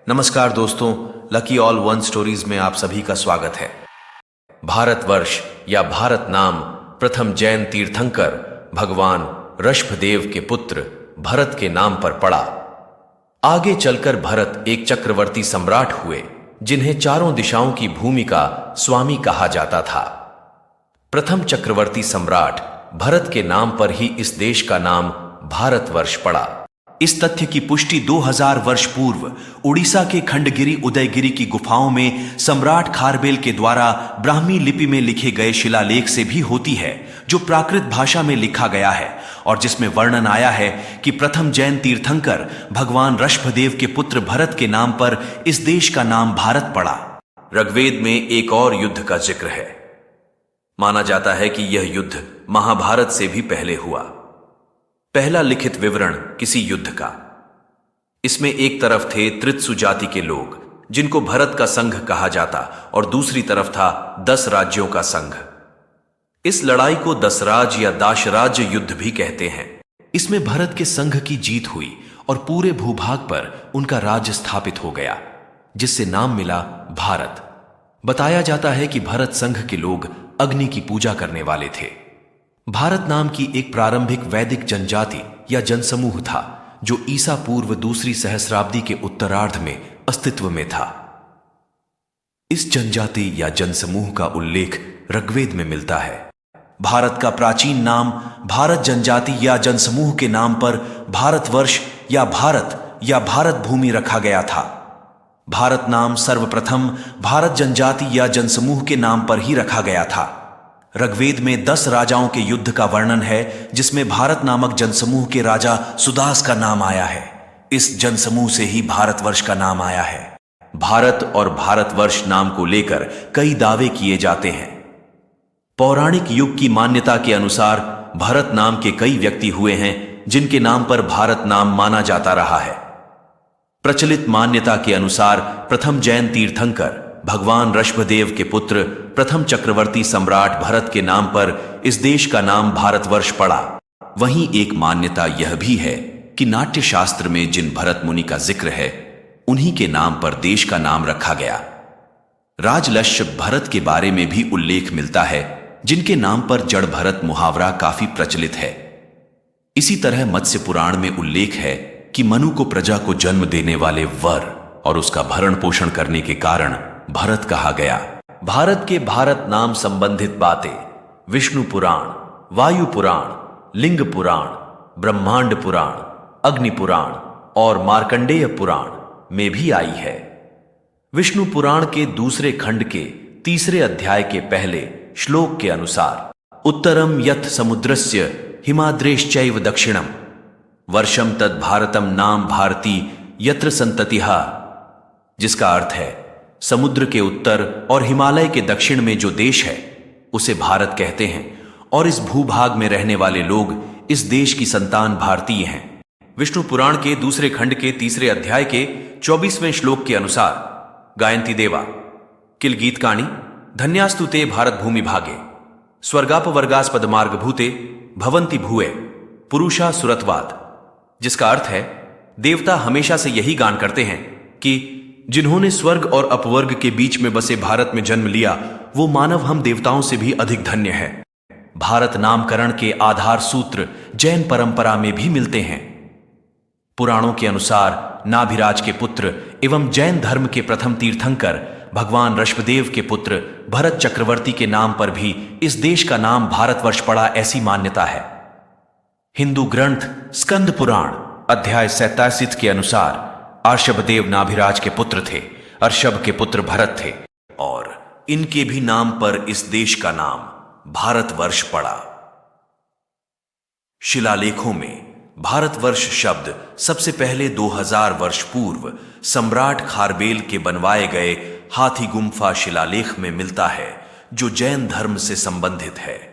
नमस्कार दोस्तों, lucky all one stories में आप सभी का स्वागत है। भारतवर्ष या भारत नाम प्रथम जैन तीर्थंकर भगवान ऋषभदेव के पुत्र भरत के नाम पर पड़ा। आगे चलकर भरत एक चक्रवर्ती सम्राट हुए जिन्हें चारों दिशाओं की भूमि का स्वामी कहा जाता था। प्रथम चक्रवर्ती सम्राट भरत के नाम पर ही इस देश का नाम भारतवर्ष पड़ा। इस तथ्य की पुष्टि 2000 वर्ष पूर्व उड़ीसा के खंडगिरी उदयगिरी की गुफाओं में सम्राट खारबेल के द्वारा ब्राह्मी लिपि में लिखे गए शिलालेख से भी होती है, जो प्राकृत भाषा में लिखा गया है और जिसमें वर्णन आया है कि प्रथम जैन तीर्थंकर भगवान ऋषभदेव के पुत्र भरत के नाम पर इस देश का नाम भारत पड़ा। ऋग्वेद में एक और युद्ध का जिक्र है। माना जाता है कि यह युद्ध महाभारत से भी पहले हुआ। पहला लिखित विवरण किसी युद्ध का। इसमें एक तरफ थे त्रित्सु जाति के लोग जिनको भरत का संघ कहा जाता और दूसरी तरफ था 10 राज्यों का संघ। इस लड़ाई को दसराज या दाशराज युद्ध भी कहते हैं। इसमें भरत के संघ की जीत हुई और पूरे भूभाग पर उनका राज्य स्थापित हो गया, जिससे नाम मिला भारत। बताया जाता है कि भरत संघ के लोग अग्नि की पूजा करने वाले थे। भारत नाम की एक प्रारंभिक वैदिक जनजाति या जनसमूह था जो ईसा पूर्व दूसरी सहस्राब्दी के उत्तरार्ध में अस्तित्व में था। इस जनजाति या जनसमूह का उल्लेख ऋग्वेद में मिलता है। भारत का प्राचीन नाम भारत जनजाति या जनसमूह के नाम पर भारतवर्ष या भारत भूमि रखा गया था। भारत नाम सर्वप्रथम भारत जनजाति या जनसमूह के नाम पर ही रखा गया था। ऋग्वेद में 10 राजाओं के युद्ध का वर्णन है, जिसमें भारत नामक जनसमूह के राजा सुदास का नाम आया है। इस जनसमूह से ही भारतवर्ष का नाम आया है। भारत और भारतवर्ष नाम को लेकर कई दावे किए जाते हैं। पौराणिक युग की मान्यता के अनुसार भरत नाम के कई व्यक्ति हुए हैं जिनके नाम पर भारत नाम माना जाता रहा है। प्रचलित मान्यता के अनुसार प्रथम जैन तीर्थंकर भगवान ऋषभदेव के पुत्र प्रथम चक्रवर्ती सम्राट भरत के नाम पर इस देश का नाम भारतवर्ष पड़ा। वहीं एक मान्यता यह भी है कि नाट्य शास्त्र में जिन भरत मुनि का जिक्र है, उन्हीं के नाम पर देश का नाम रखा गया। राजलक्ष्य भरत के बारे में भी उल्लेख मिलता है, जिनके नाम पर जड़ भरत मुहावरा काफी प्रचलित है। इसी तरह मत्स्य पुराण में उल्लेख है कि मनु को प्रजा को जन्म देने वाले वर और उसका भरण पोषण करने के कारण भरत कहा गया। भारत के भारत नाम संबंधित बातें विष्णु पुराण, वायु पुराण, लिंग पुराण, ब्रह्मांड पुराण, अग्नि पुराण और मार्कंडेय पुराण में भी आई है। विष्णु पुराण के दूसरे खंड के 3 अध्याय के पहले श्लोक के अनुसार उत्तरम यत् समुद्रस्य हिमाद्रेश्चैव दक्षिणम वर्षम तद भारतम नाम भारती यत्र संततिः, जिसका अर्थ है समुद्र के उत्तर और हिमालय के दक्षिण में जो देश है उसे भारत कहते हैं और इस भूभाग में रहने वाले लोग इस देश की संतान भारतीय हैं। विष्णु पुराण के दूसरे खंड के 3 अध्याय के 24वें श्लोक के अनुसार गायन्ति देवा किल गीतकाणी धन्यास्तु ते भारत भूमि भागे स्वर्गापवर्गास्पद मार्गभूते भवन्ति भूये पुरुषा सुरतवाद, जिसका अर्थ है देवता हमेशा से यही गान करते हैं कि जिन्होंने स्वर्ग और अपवर्ग के बीच में बसे भारत में जन्म लिया, वो मानव हम देवताओं से भी अधिक धन्य है। भारत नामकरण के आधार सूत्र जैन परंपरा में भी मिलते हैं। पुराणों के अनुसार नाभिराज के पुत्र एवं जैन धर्म के प्रथम तीर्थंकर भगवान ऋषभदेव के पुत्र भरत चक्रवर्ती के नाम पर भी इस देश का नाम भारतवर्ष पड़ा, ऐसी मान्यता है। हिंदू ग्रंथ स्कंद पुराण अध्याय 87 के अनुसार अर्षभदेव नाभिराज के पुत्र थे, अर्षभ के पुत्र भरत थे और इनके भी नाम पर इस देश का नाम भारतवर्ष पड़ा। शिलालेखों में भारतवर्ष शब्द सबसे पहले 2000 वर्ष पूर्व सम्राट खारबेल के बनवाए गए हाथी गुम्फा शिलालेख में मिलता है, जो जैन धर्म से संबंधित है।